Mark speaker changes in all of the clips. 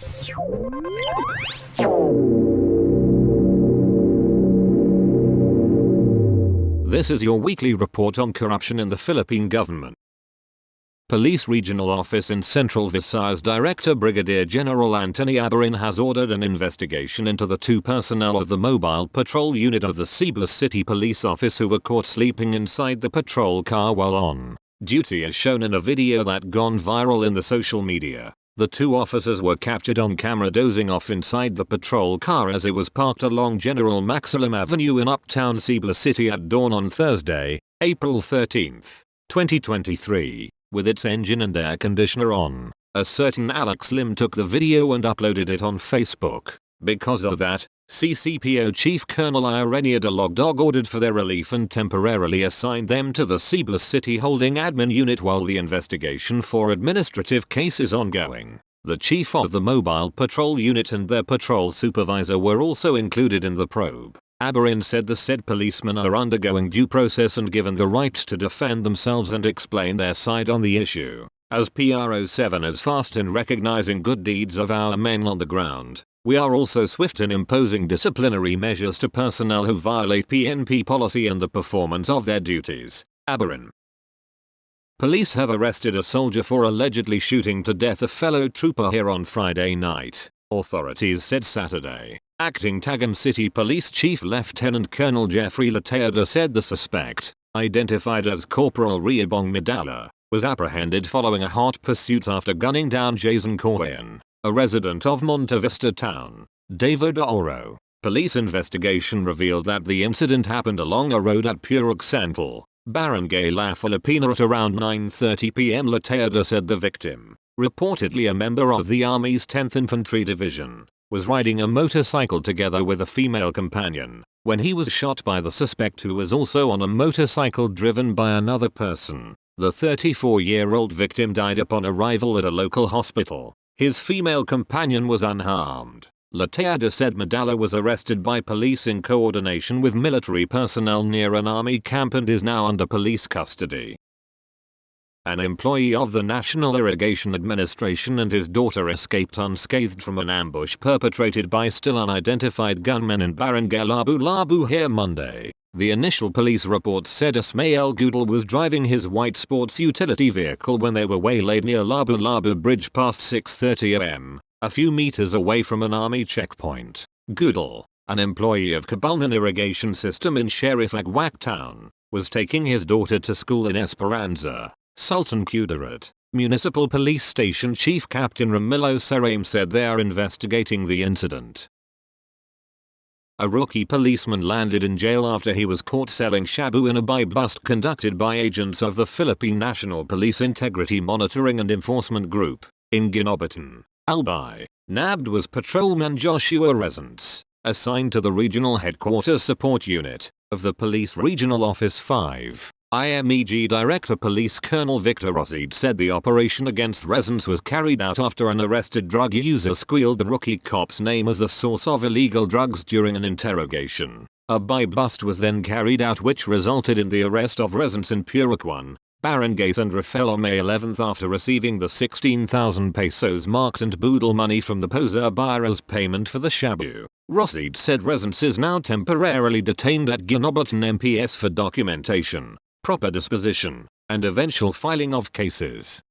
Speaker 1: This is your weekly report on corruption in the Philippine government. Police Regional Office in Central Visayas Director Brigadier General Anthony Abarin has ordered an investigation into the 2 personnel of the mobile patrol unit of the Cebu City Police Office who were caught sleeping inside the patrol car while on duty, as shown in a video that gone viral in the social media. The 2 officers were captured on camera dozing off inside the patrol car as it was parked along General Maxilim Avenue in Uptown Cebu City at dawn on Thursday, April 13, 2023, with its engine and air conditioner on. A certain Alex Lim took the video and uploaded it on Facebook. Because of that, CCPO Chief Colonel Irenia Dalogdog ordered for their relief and temporarily assigned them to the Cebu City Holding Admin Unit while the investigation for administrative case is ongoing. The chief of the mobile patrol unit and their patrol supervisor were also included in the probe. Abarin said the said policemen are undergoing due process and given the right to defend themselves and explain their side on the issue. As PRO7 is fast in recognizing good deeds of our men on the ground, we are also swift in imposing disciplinary measures to personnel who violate PNP policy and the performance of their duties. Abarin. Police have arrested a soldier for allegedly shooting to death a fellow trooper here on Friday night, authorities said Saturday. Acting Tagum City Police Chief Lieutenant Colonel Jeffrey Lateada said the suspect, identified as Corporal Riabong Medalla, was apprehended following a hot pursuit after gunning down Jason Correan, a resident of Monte Vista Town. David Oro. Police investigation revealed that the incident happened along a road at Purok Santal, Barangay La Filipina at around 9:30 p.m. Lateada said the victim, reportedly a member of the Army's 10th Infantry Division, was riding a motorcycle together with a female companion when he was shot by the suspect, who was also on a motorcycle driven by another person. The 34-year-old victim died upon arrival at a local hospital. His female companion was unharmed. Lateada said Medalla was arrested by police in coordination with military personnel near an army camp and is now under police custody. An employee of the National Irrigation Administration and his daughter escaped unscathed from an ambush perpetrated by still unidentified gunmen in Barangay Labu-Labu here Monday. The initial police report said Ismael Gudel was driving his white sports utility vehicle when they were waylaid near Labu-Labu Bridge past 6:30 am, a few meters away from an army checkpoint. Gudel, an employee of Cabalnan Irrigation System in Sheriff Agwak Town, was taking his daughter to school in Esperanza, Sultan Kudarat. Municipal Police Station Chief Captain Ramilo Sarame said they are investigating the incident. A rookie policeman landed in jail after he was caught selling shabu in a buy bust conducted by agents of the Philippine National Police Integrity Monitoring and Enforcement Group in Ginobatan, Albay. Nabbed was patrolman Joshua Resence, assigned to the Regional Headquarters Support Unit of the Police Regional Office 5. IMEG Director Police Colonel Victor Rosid said the operation against Resence was carried out after an arrested drug user squealed the rookie cop's name as the source of illegal drugs during an interrogation. A buy bust was then carried out which resulted in the arrest of Resence in Purok 1, Barangay San Rafael on May 11 after receiving the 16,000 pesos marked and boodle money from the poser buyer as payment for the shabu. Rosid said Resence is now temporarily detained at Ginobatan MPS for documentation, proper disposition, and eventual filing of cases.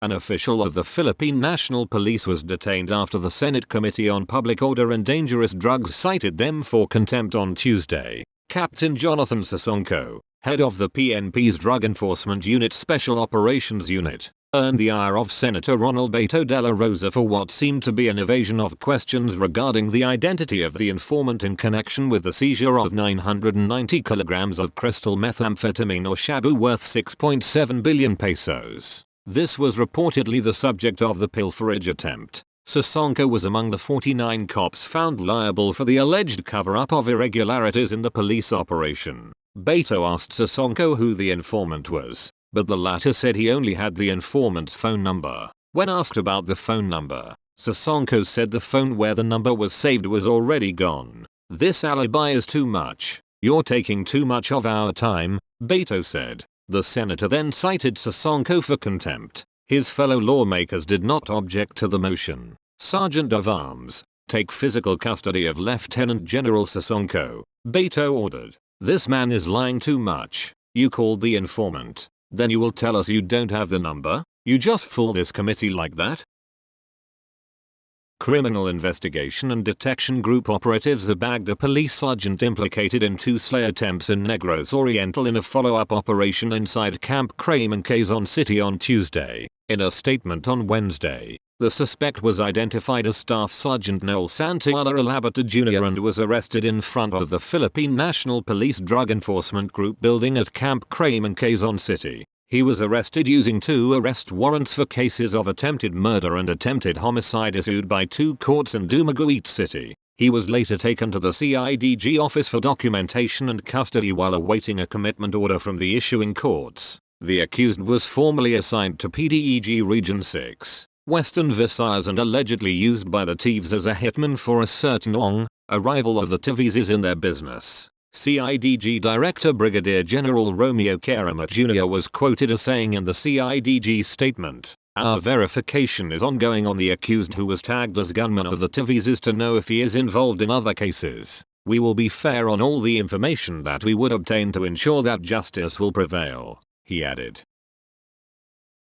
Speaker 1: An official of the Philippine National Police was detained after the Senate Committee on Public Order and Dangerous Drugs cited them for contempt on Tuesday. Captain Jonathan Sasonko, head of the PNP's Drug Enforcement Unit Special Operations Unit, earned the ire of Senator Ronald Beto de la Rosa for what seemed to be an evasion of questions regarding the identity of the informant in connection with the seizure of 990 kilograms of crystal methamphetamine or shabu worth 6.7 billion pesos. This was reportedly the subject of the pilferage attempt. Sasonko was among the 49 cops found liable for the alleged cover-up of irregularities in the police operation. Beto asked Sasonko who the informant was, but the latter said he only had the informant's phone number. When asked about the phone number, Sasonko said the phone where the number was saved was already gone. "This alibi is too much. You're taking too much of our time," Beto said. The senator then cited Sasonko for contempt. His fellow lawmakers did not object to the motion. Sergeant of Arms, take physical custody of Lieutenant General Sosonko, Beto ordered. This man is lying too much. You called the informant. Then you will tell us you don't have the number? You just fool this committee like that? Criminal Investigation and Detection Group operatives have bagged a police sergeant implicated in 2 slay attempts in Negros Oriental in a follow-up operation inside Camp Crame in Quezon City on Tuesday. In a statement on Wednesday, the suspect was identified as Staff Sergeant Noel Santana Alabata Jr. and was arrested in front of the Philippine National Police Drug Enforcement Group building at Camp Crame in Quezon City. He was arrested using 2 arrest warrants for cases of attempted murder and attempted homicide issued by 2 courts in Dumaguete City. He was later taken to the CIDG office for documentation and custody while awaiting a commitment order from the issuing courts. The accused was formerly assigned to PDEG Region 6, Western Visayas, and allegedly used by the thieves as a hitman for a certain Ong, a rival of the Tivizes in their business. CIDG Director Brigadier General Romeo Karamat Jr. was quoted as saying in the CIDG statement, "Our verification is ongoing on the accused who was tagged as gunman of the Tivizes to know if he is involved in other cases. We will be fair on all the information that we would obtain to ensure that justice will prevail," he added.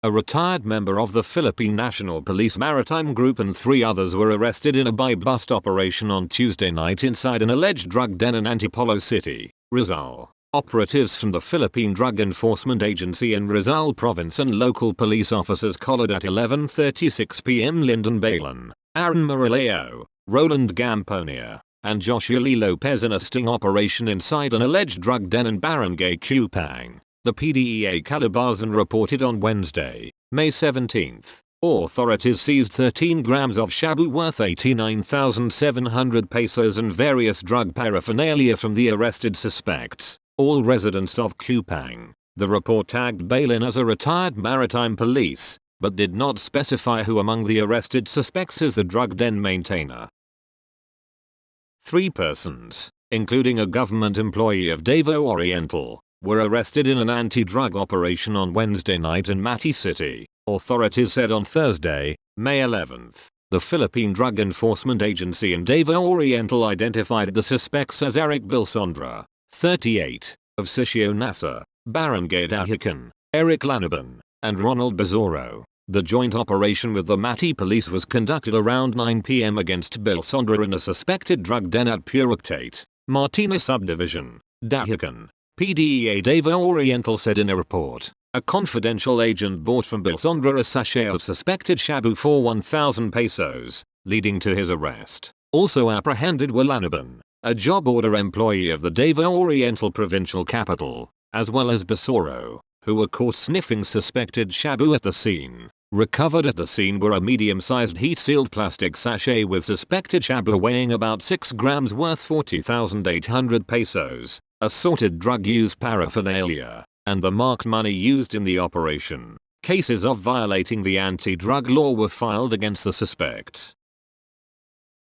Speaker 1: A retired member of the Philippine National Police Maritime Group and 3 others were arrested in a buy-bust operation on Tuesday night inside an alleged drug den in Antipolo City, Rizal. Operatives from the Philippine Drug Enforcement Agency in Rizal Province and local police officers collared at 11:36 p.m. Lyndon Balan, Aaron Marileo, Roland Gamponia, and Joshua Lee Lopez in a sting operation inside an alleged drug den in Barangay Cupang. The PDEA Calabarzon reported on Wednesday, May 17. Authorities seized 13 grams of shabu worth 89,700 pesos and various drug paraphernalia from the arrested suspects, all residents of Cupang. The report tagged Balin as a retired maritime police, but did not specify who among the arrested suspects is the drug den maintainer. 3 persons, including a government employee of Davao Oriental, were arrested in an anti-drug operation on Wednesday night in Mati City, authorities said on Thursday, May 11. The Philippine Drug Enforcement Agency in Davao Oriental identified the suspects as Eric Bilsondra, 38, of Sitio Nasa, Barangay Dahican, Eric Lanaban, and Ronald Bizarro. The joint operation with the Mati police was conducted around 9 p.m. against Bilsondra in a suspected drug den at Puroctate, Martinez Subdivision, Dahican. PDEA Davao Oriental said in a report, a confidential agent bought from Bilsondra a sachet of suspected shabu for 1,000 pesos, leading to his arrest. Also apprehended were Lanaban, a job order employee of the Davao Oriental provincial capital, as well as Bizarro, who were caught sniffing suspected shabu at the scene. Recovered at the scene were a medium-sized heat-sealed plastic sachet with suspected shabu weighing about 6 grams worth 40,800 pesos, assorted drug use paraphernalia, and the marked money used in the operation. Cases of violating the anti-drug law were filed against the suspects.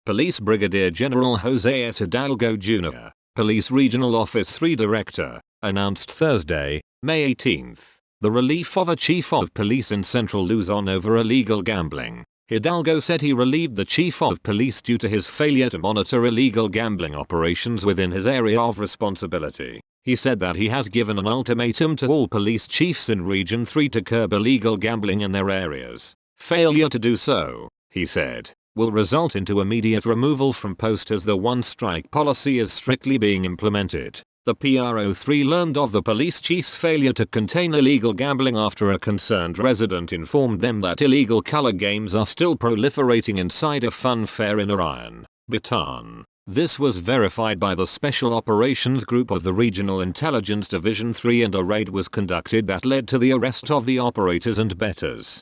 Speaker 1: Police Brigadier General Jose S. Hidalgo Jr., Police Regional Office 3 Director, announced Thursday, May 18, the relief of a chief of police in central Luzon over illegal gambling. Hidalgo said he relieved the chief of police due to his failure to monitor illegal gambling operations within his area of responsibility. He said that he has given an ultimatum to all police chiefs in Region 3 to curb illegal gambling in their areas. Failure to do so, he said, will result into immediate removal from post as the one-strike policy is strictly being implemented. The PRO3 learned of the police chief's failure to contain illegal gambling after a concerned resident informed them that illegal color games are still proliferating inside a fun fair in Orion, Bataan. This was verified by the Special Operations Group of the Regional Intelligence Division 3 and a raid was conducted that led to the arrest of the operators and bettors.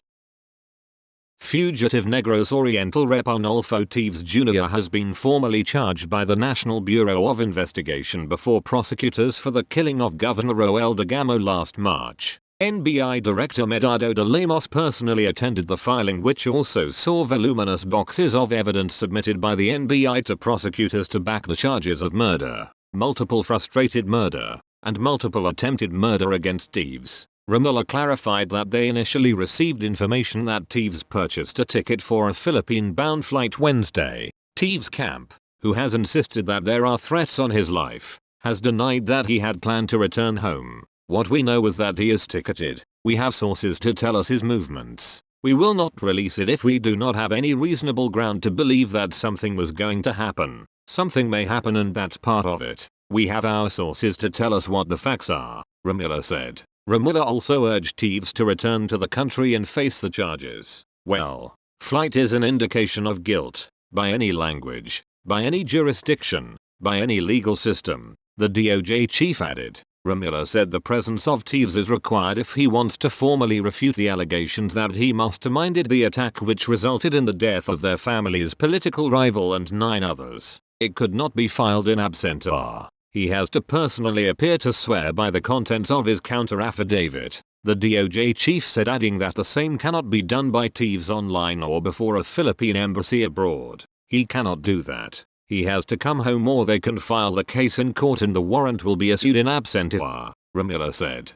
Speaker 1: Fugitive Negros Oriental Rep Arnulfo Teves Jr. has been formally charged by the National Bureau of Investigation before prosecutors for the killing of Governor Roel Degamo last March. NBI Director Medado de Lemos personally attended the filing, which also saw voluminous boxes of evidence submitted by the NBI to prosecutors to back the charges of murder, multiple frustrated murder, and multiple attempted murder against Teves. Romulo clarified that they initially received information that Teves purchased a ticket for a Philippine-bound flight Wednesday. Teves' camp, who has insisted that there are threats on his life, has denied that he had planned to return home. What we know is that he is ticketed. We have sources to tell us his movements. We will not release it if we do not have any reasonable ground to believe that something was going to happen. Something may happen and that's part of it. We have our sources to tell us what the facts are, Romulo said. Romulo also urged Teves to return to the country and face the charges. Well, flight is an indication of guilt, by any language, by any jurisdiction, by any legal system, the DOJ chief added. Romulo said the presence of Teves is required if he wants to formally refute the allegations that he masterminded the attack which resulted in the death of their family's political rival and 9 others. It could not be filed in absentia. He has to personally appear to swear by the contents of his counter-affidavit, the DOJ chief said, adding that the same cannot be done by Teves online or before a Philippine embassy abroad. He cannot do that. He has to come home or they can file the case in court and the warrant will be issued in absentia, Romulo said.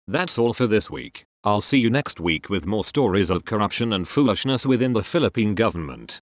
Speaker 1: That's all for this week. I'll see you next week with more stories of corruption and foolishness within the Philippine government.